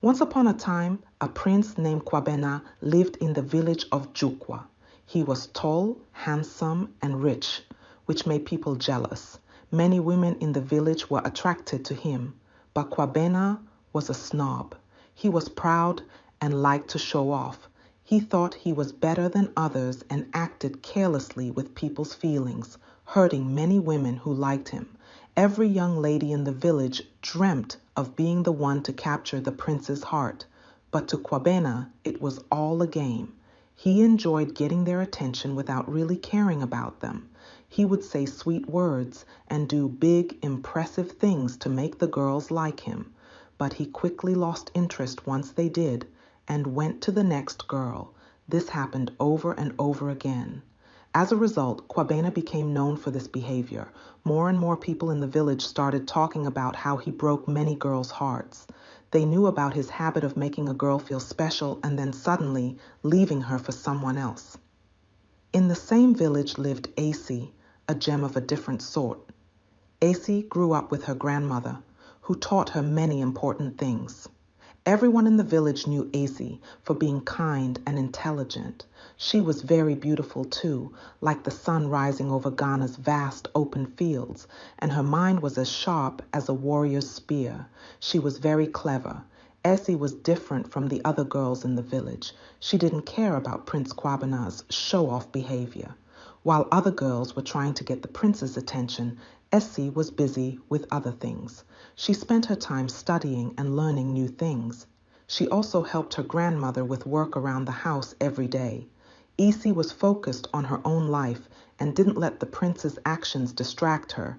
Once upon a time, a prince named Kwabena lived in the village of Jukwa. He was tall, handsome, and rich, which made people jealous. Many women in the village were attracted to him, but Kwabena was a snob. He was proud and liked to show off. He thought he was better than others and acted carelessly with people's feelings, hurting many women who liked him. Every young lady in the village dreamt of being the one to capture the prince's heart, but to Kwabena it was all a game. He enjoyed getting their attention without really caring about them. He would say sweet words and do big, impressive things to make the girls like him, but he quickly lost interest once they did and went to the next girl. This happened over and over again. As a result, Kwabena became known for this behavior. More and more people in the village started talking about how he broke many girls' hearts. They knew about his habit of making a girl feel special and then suddenly leaving her for someone else. In the same village lived Aseme, a gem of a different sort. Aseme grew up with her grandmother, who taught her many important things. Everyone in the village knew Aseme for being kind and intelligent. She was very beautiful too, like the sun rising over Ghana's vast open fields, and her mind was as sharp as a warrior's spear. She was very clever. Aseme was different from the other girls in the village. She didn't care about Prince Kwabena's show-off behavior. While other girls were trying to get the prince's attention, Aseme was busy with other things. She spent her time studying and learning new things. She also helped her grandmother with work around the house every day. Aseme was focused on her own life and didn't let the prince's actions distract her.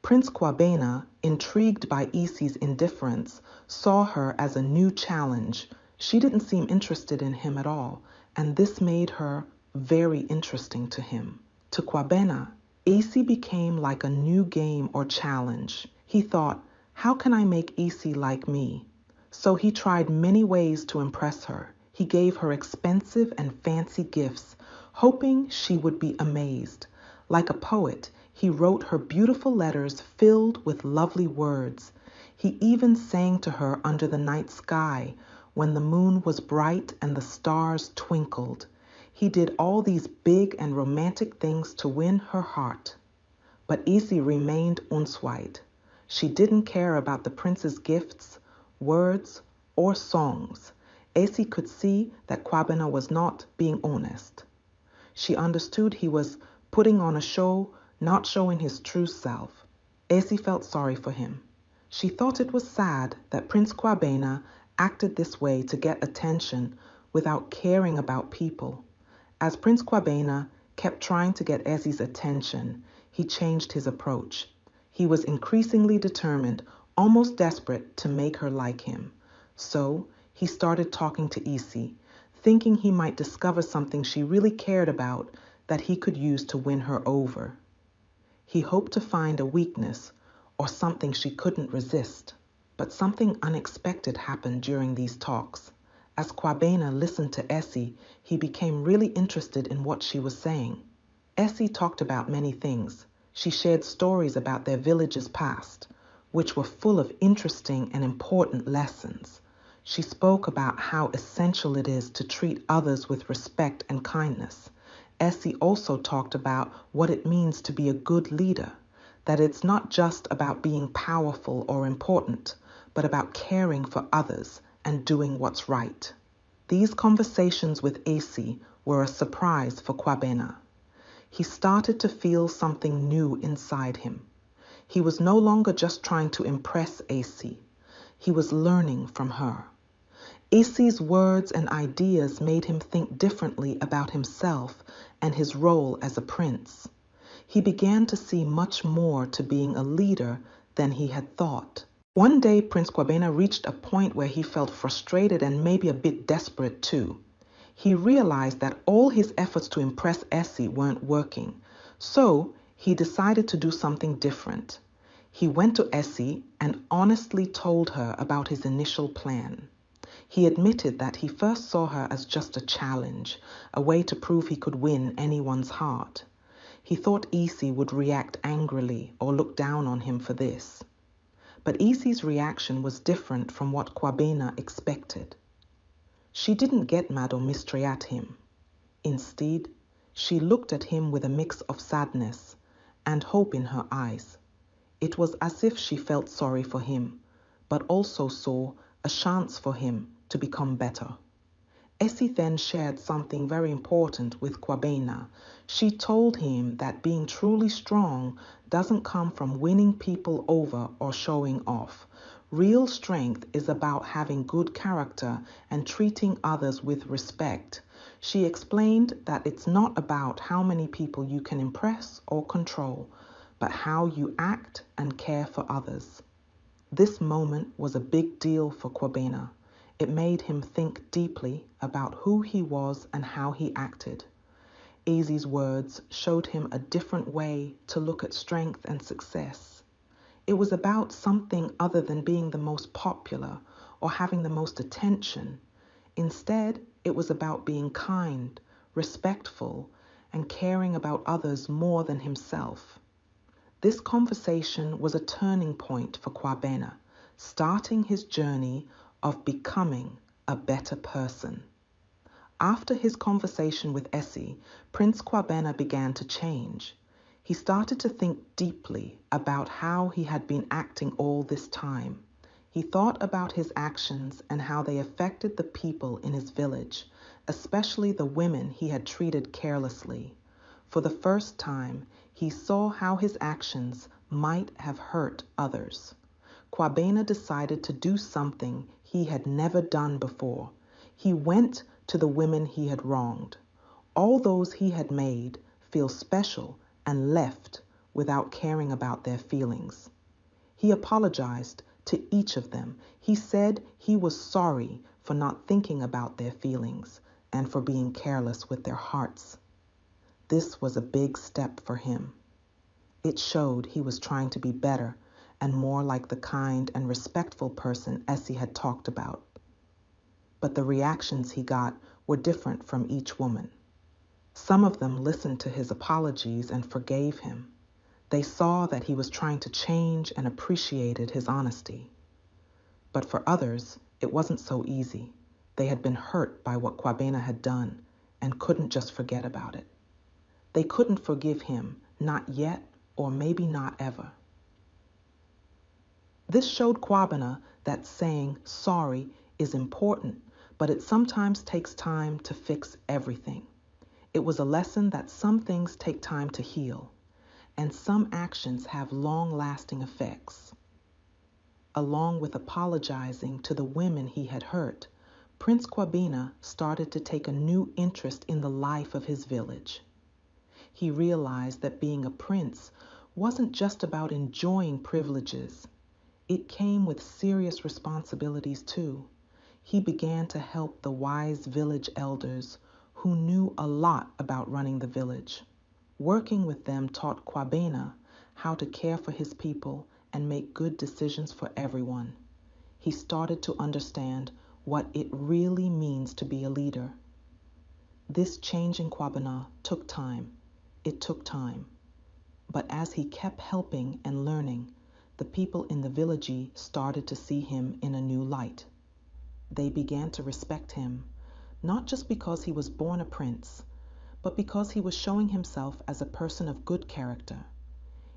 Prince Kwabena, intrigued by Aseme's indifference, saw her as a new challenge. She didn't seem interested in him at all, and this made her very interesting to him. To Kwabena, Aseme became like a new game or challenge. He thought, how can I make Aseme like me? So he tried many ways to impress her. He gave her expensive and fancy gifts, hoping she would be amazed. Like a poet, he wrote her beautiful letters filled with lovely words. He even sang to her under the night sky when the moon was bright and the stars twinkled. He did all these big and romantic things to win her heart. But Aseme remained unswayed. She didn't care about the prince's gifts, words, or songs. Aseme could see that Kwabena was not being honest. She understood he was putting on a show, not showing his true self. Aseme felt sorry for him. She thought it was sad that Prince Kwabena acted this way to get attention without caring about people. As Prince Kwabena kept trying to get Aseme's attention, he changed his approach. He was increasingly determined, almost desperate, to make her like him. So he started talking to Aseme, thinking he might discover something she really cared about that he could use to win her over. He hoped to find a weakness or something she couldn't resist. But something unexpected happened during these talks. As Kwabena listened to Aseme, he became really interested in what she was saying. Aseme talked about many things. She shared stories about their village's past, which were full of interesting and important lessons. She spoke about how essential it is to treat others with respect and kindness. Aseme also talked about what it means to be a good leader, that it's not just about being powerful or important, but about caring for others and doing what's right. These conversations with Aseme were a surprise for Kwabena. He started to feel something new inside him. He was no longer just trying to impress Aseme. He was learning from her. Aseme's words and ideas made him think differently about himself and his role as a prince. He began to see much more to being a leader than he had thought. One day, Prince Kwabena reached a point where he felt frustrated and maybe a bit desperate too. He realized that all his efforts to impress Aseme weren't working, so he decided to do something different. He went to Aseme and honestly told her about his initial plan. He admitted that he first saw her as just a challenge, a way to prove he could win anyone's heart. He thought Aseme would react angrily or look down on him for this. But Isi's reaction was different from what Kwabena expected. She didn't get mad or mistreat at him. Instead, she looked at him with a mix of sadness and hope in her eyes. It was as if she felt sorry for him, but also saw a chance for him to become better. Essie then shared something very important with Kwabena. She told him that being truly strong doesn't come from winning people over or showing off. Real strength is about having good character and treating others with respect. She explained that it's not about how many people you can impress or control, but how you act and care for others. This moment was a big deal for Kwabena. It made him think deeply about who he was and how he acted. Easy's words showed him a different way to look at strength and success. It was about something other than being the most popular or having the most attention. Instead, it was about being kind, respectful, and caring about others more than himself. This conversation was a turning point for Kwabena, starting his journey of becoming a better person. After his conversation with Essie, Prince Kwabena began to change. He started to think deeply about how he had been acting all this time. He thought about his actions and how they affected the people in his village, especially the women he had treated carelessly. For the first time, he saw how his actions might have hurt others. Kwabena decided to do something he had never done before. He went to the women he had wronged, all those he had made feel special, and left without caring about their feelings. He apologized to each of them. He said he was sorry for not thinking about their feelings and for being careless with their hearts. This was a big step for him. It showed he was trying to be better and more like the kind and respectful person Essie had talked about. But the reactions he got were different from each woman. Some of them listened to his apologies and forgave him. They saw that he was trying to change and appreciated his honesty. But for others, it wasn't so easy. They had been hurt by what Kwabena had done and couldn't just forget about it. They couldn't forgive him, not yet or maybe not ever. This showed Kwabena that saying sorry is important, but it sometimes takes time to fix everything. It was a lesson that some things take time to heal, and some actions have long-lasting effects. Along with apologizing to the women he had hurt, Prince Kwabena started to take a new interest in the life of his village. He realized that being a prince wasn't just about enjoying privileges. It came with serious responsibilities too. He began to help the wise village elders who knew a lot about running the village. Working with them taught Kwabena how to care for his people and make good decisions for everyone. He started to understand what it really means to be a leader. This change in Kwabena took time. It took time. But as he kept helping and learning, the people in the village started to see him in a new light. They began to respect him, not just because he was born a prince, but because he was showing himself as a person of good character.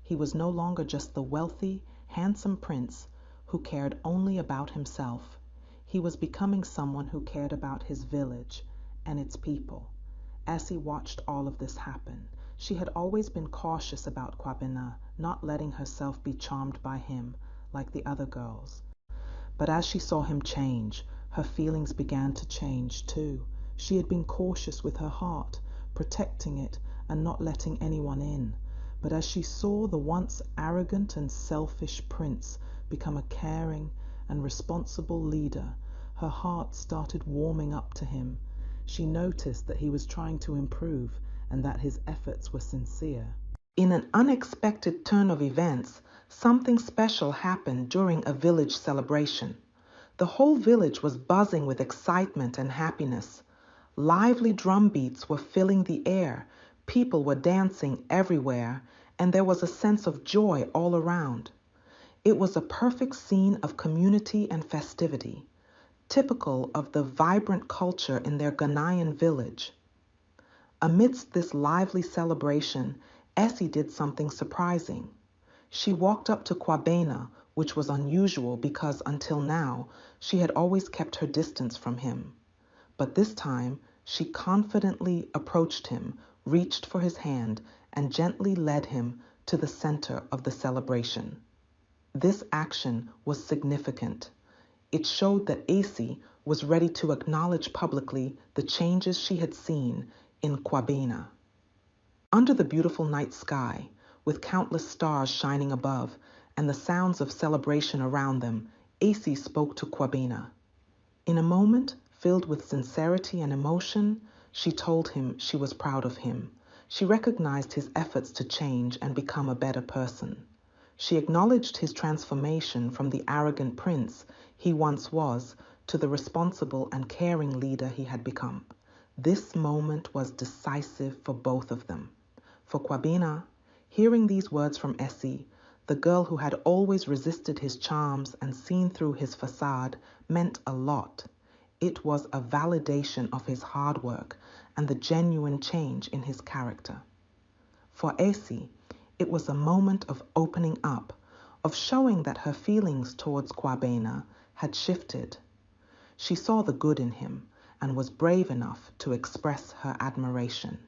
He was no longer just the wealthy, handsome prince who cared only about himself. He was becoming someone who cared about his village and its people. As he watched all of this happen, she had always been cautious about Kwabena, not letting herself be charmed by him like the other girls. But as she saw him change, her feelings began to change too. She had been cautious with her heart, protecting it and not letting anyone in. But as she saw the once arrogant and selfish prince become a caring and responsible leader, her heart started warming up to him. She noticed that he was trying to improve and that his efforts were sincere. In an unexpected turn of events, something special happened during a village celebration. The whole village was buzzing with excitement and happiness. Lively drum beats were filling the air, people were dancing everywhere, and there was a sense of joy all around. It was a perfect scene of community and festivity, typical of the vibrant culture in their Ghanaian village. Amidst this lively celebration, Essie did something surprising. She walked up to Kwabena, which was unusual because until now she had always kept her distance from him. But this time she confidently approached him, reached for his hand, and gently led him to the center of the celebration. This action was significant. It showed that Essie was ready to acknowledge publicly the changes she had seen in Kwabena. Under the beautiful night sky, with countless stars shining above and the sounds of celebration around them, Essie spoke to Kwabena. In a moment filled with sincerity and emotion, she told him she was proud of him. She recognized his efforts to change and become a better person. She acknowledged his transformation from the arrogant prince he once was to the responsible and caring leader he had become. This moment was decisive for both of them. For Kwabena, hearing these words from Essie, the girl who had always resisted his charms and seen through his facade, meant a lot. It was a validation of his hard work and the genuine change in his character. For Essie, it was a moment of opening up, of showing that her feelings towards Kwabena had shifted. She saw the good in him and was brave enough to express her admiration.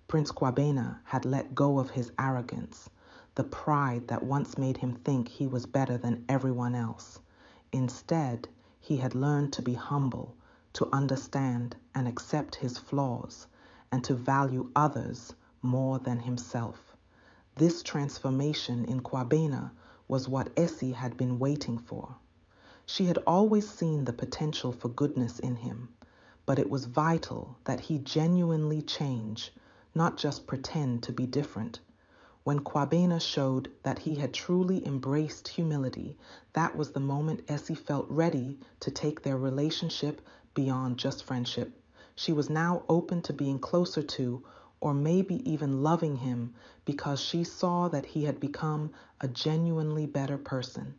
Prince Kwabena had let go of his arrogance, the pride that once made him think he was better than everyone else. Instead, he had learned to be humble, to understand and accept his flaws, and to value others more than himself. This transformation in Kwabena was what Essie had been waiting for. She had always seen the potential for goodness in him, but it was vital that he genuinely change, not just pretend to be different. When Kwabena showed that he had truly embraced humility, that was the moment Essie felt ready to take their relationship beyond just friendship. She was now open to being closer to, or maybe even loving him, because she saw that he had become a genuinely better person.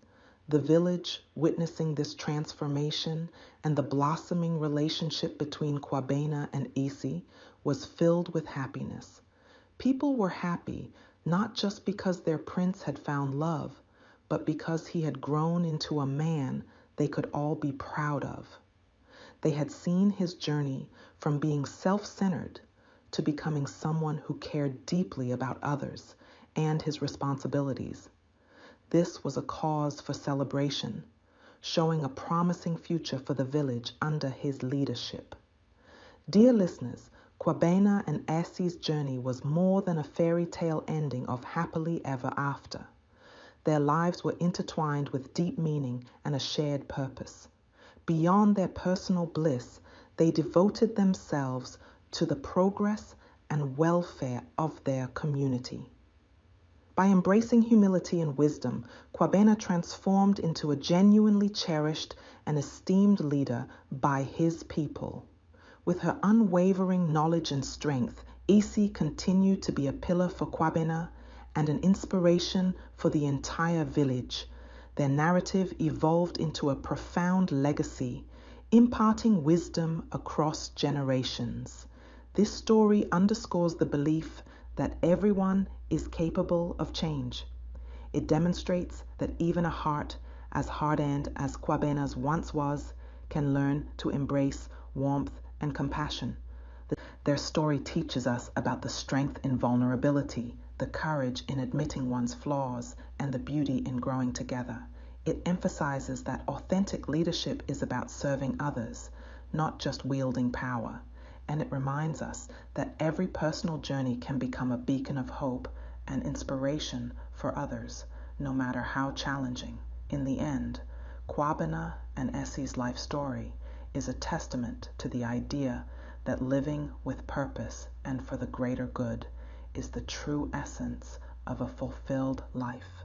The village, witnessing this transformation and the blossoming relationship between Kwabena and Essie, was filled with happiness. People were happy not just because their prince had found love, but because he had grown into a man they could all be proud of. They had seen his journey from being self-centered to becoming someone who cared deeply about others and his responsibilities. This was a cause for celebration, showing a promising future for the village under his leadership. Dear listeners, Kwabena and Essie's journey was more than a fairy tale ending of happily ever after. Their lives were intertwined with deep meaning and a shared purpose. Beyond their personal bliss, they devoted themselves to the progress and welfare of their community. By embracing humility and wisdom, Kwabena transformed into a genuinely cherished and esteemed leader by his people. With her unwavering knowledge and strength, Essie continued to be a pillar for Kwabena and an inspiration for the entire village. Their narrative evolved into a profound legacy, imparting wisdom across generations. This story underscores the belief that everyone is capable of change. It demonstrates that even a heart as hardened as Kwabena's once was can learn to embrace warmth and compassion. Their story teaches us about the strength in vulnerability, the courage in admitting one's flaws, and the beauty in growing together. It emphasizes that authentic leadership is about serving others, not just wielding power. And it reminds us that every personal journey can become a beacon of hope and inspiration for others, no matter how challenging. In the end, Kwabena and Essie's life story is a testament to the idea that living with purpose and for the greater good is the true essence of a fulfilled life.